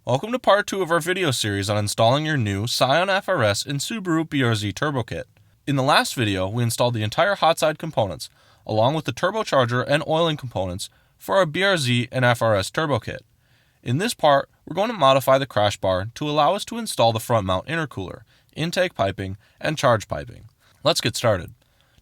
Welcome to part 2 of our video series on installing your new Scion FRS and Subaru BRZ Turbo Kit. In the last video, we installed the entire hot side components, along with the turbocharger and oiling components for our BRZ and FRS Turbo Kit. In this part, we're going to modify the crash bar to allow us to install the front mount intercooler, intake piping, and charge piping. Let's get started.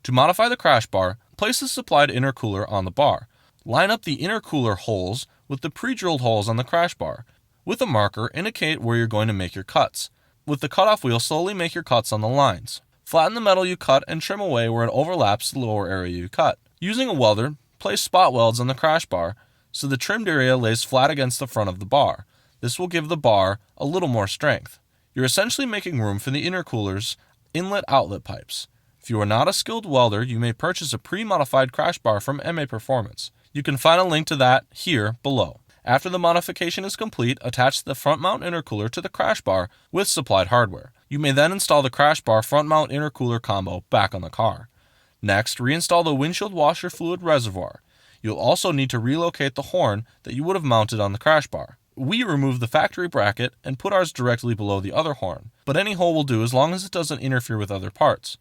To modify the crash bar, place the supplied intercooler on the bar. Line up the intercooler holes with the pre-drilled holes on the crash bar. With a marker, indicate where you're going to make your cuts. With the cutoff wheel, slowly make your cuts on the lines. Flatten the metal you cut and trim away where it overlaps the lower area you cut. Using a welder, place spot welds on the crash bar so the trimmed area lays flat against the front of the bar. This will give the bar a little more strength. You're essentially making room for the intercooler's inlet-outlet pipes. If you are not a skilled welder, you may purchase a pre-modified crash bar from MAPerformance. You can find a link to that here below. After the modification is complete, attach the front mount intercooler to the crash bar with supplied hardware. You may then install the crash bar front mount intercooler combo back on the car. Next, reinstall the windshield washer fluid reservoir. You'll also need to relocate the horn that you would have mounted on the crash bar. We removed the factory bracket and put ours directly below the other horn, but any hole will do as long as it doesn't interfere with other parts.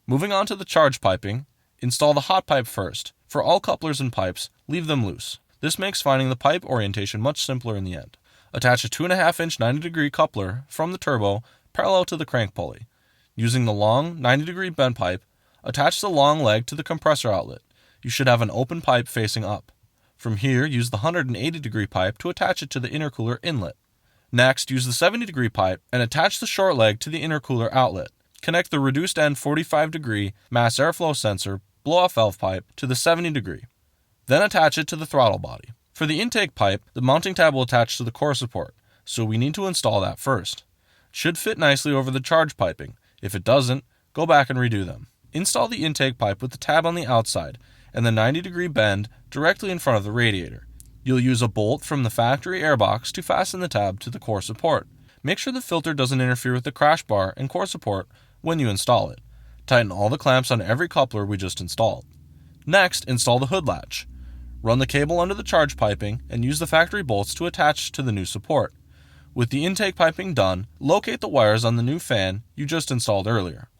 Moving on to the charge piping, install the hot pipe first. For all couplers and pipes, leave them loose. This makes finding the pipe orientation much simpler in the end. Attach a 2.5-inch 90-degree coupler from the turbo parallel to the crank pulley. Using the long 90-degree bent pipe, attach the long leg to the compressor outlet. You should have an open pipe facing up. From here, use the 180-degree pipe to attach it to the intercooler inlet. Next, use the 70-degree pipe and attach the short leg to the intercooler outlet. Connect the reduced end 45-degree mass airflow sensor blow-off valve pipe to the 70-degree. Then attach it to the throttle body. For the intake pipe, the mounting tab will attach to the core support, so we need to install that first. It should fit nicely over the charge piping. If it doesn't, go back and redo them. Install the intake pipe with the tab on the outside and the 90-degree bend directly in front of the radiator. You'll use a bolt from the factory airbox to fasten the tab to the core support. Make sure the filter doesn't interfere with the crash bar and core support when you install it. Tighten all the clamps on every coupler we just installed. Next, install the hood latch. Run the cable under the charge piping and use the factory bolts to attach to the new support. With the intake piping done, locate the wires on the new fan you just installed earlier.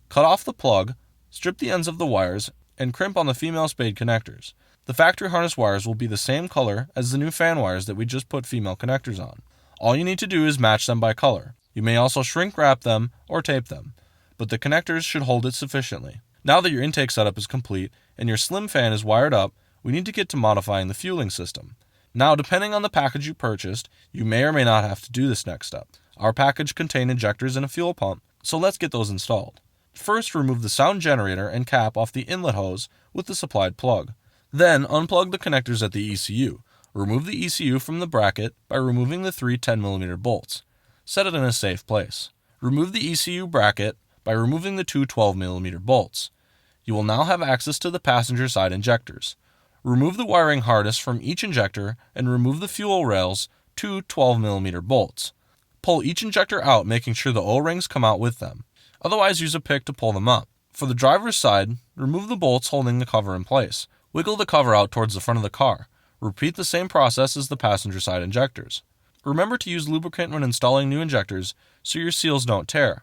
Cut off the plug, strip the ends of the wires, and crimp on the female spade connectors. The factory harness wires will be the same color as the new fan wires that we just put female connectors on. All you need to do is match them by color. You may also shrink wrap them or tape them, but the connectors should hold it sufficiently. Now that your intake setup is complete and your slim fan is wired up, we need to get to modifying the fueling system. Now, depending on the package you purchased, you may or may not have to do this next step. Our package contained injectors and a fuel pump, so let's get those installed. First, remove the sound generator and cap off the inlet hose with the supplied plug. Then, unplug the connectors at the ECU. Remove the ECU from the bracket by removing the 3 10mm bolts. Set it in a safe place. Remove the ECU bracket by removing the 2 12mm bolts. You will now have access to the passenger side injectors. Remove the wiring harness from each injector and remove the fuel rails 2 12mm bolts. Pull each injector out, making sure the O-rings come out with them. Otherwise, use a pick to pull them up. For the driver's side, remove the bolts holding the cover in place. Wiggle the cover out towards the front of the car. Repeat the same process as the passenger side injectors. Remember to use lubricant when installing new injectors so your seals don't tear.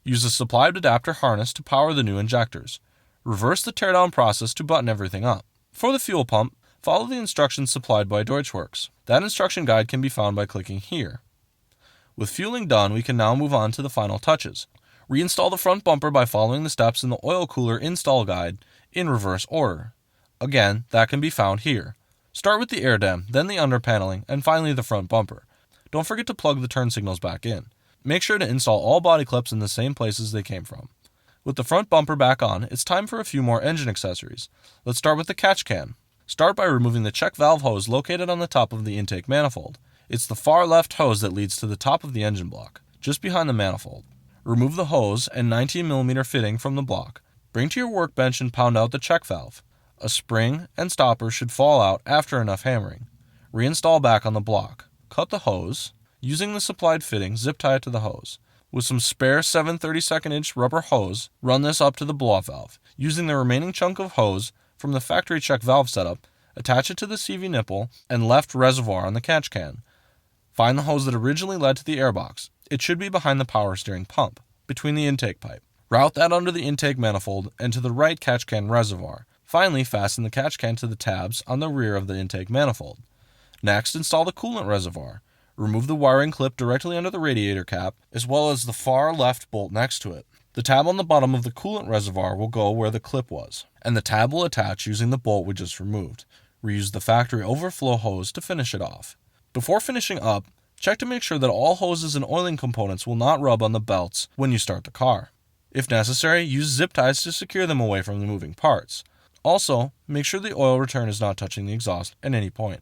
Use a supplied adapter harness to power the new injectors. Reverse the teardown process to button everything up. For the fuel pump, follow the instructions supplied by DeatschWerks. That instruction guide can be found by clicking here. With fueling done, we can now move on to the final touches. Reinstall the front bumper by following the steps in the oil cooler install guide in reverse order. Again, that can be found here. Start with the air dam, then the under paneling, and finally the front bumper. Don't forget to plug the turn signals back in. Make sure to install all body clips in the same places they came from. With the front bumper back on, it's time for a few more engine accessories. Let's start with the catch can. Start by removing the check valve hose located on the top of the intake manifold. It's the far left hose that leads to the top of the engine block, just behind the manifold. Remove the hose and 19mm fitting from the block. Bring to your workbench and pound out the check valve. A spring and stopper should fall out after enough hammering. Reinstall back on the block. Cut the hose. Using the supplied fitting, zip tie it to the hose. With some spare 7/32" rubber hose, run this up to the blow-off valve. Using the remaining chunk of hose from the factory check valve setup, attach it to the CV nipple and left reservoir on the catch can. Find the hose that originally led to the airbox. It should be behind the power steering pump, between the intake pipe. Route that under the intake manifold and to the right catch can reservoir. Finally, fasten the catch can to the tabs on the rear of the intake manifold. Next, install the coolant reservoir. Remove the wiring clip directly under the radiator cap, as well as the far left bolt next to it. The tab on the bottom of the coolant reservoir will go where the clip was, and the tab will attach using the bolt we just removed. Reuse the factory overflow hose to finish it off. Before finishing up, check to make sure that all hoses and oiling components will not rub on the belts when you start the car. If necessary, use zip ties to secure them away from the moving parts. Also, make sure the oil return is not touching the exhaust at any point.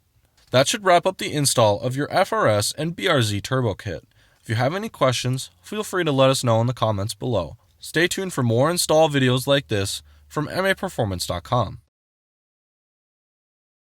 That should wrap up the install of your FRS and BRZ Turbo Kit. If you have any questions, feel free to let us know in the comments below. Stay tuned for more install videos like this from MAPerformance.com.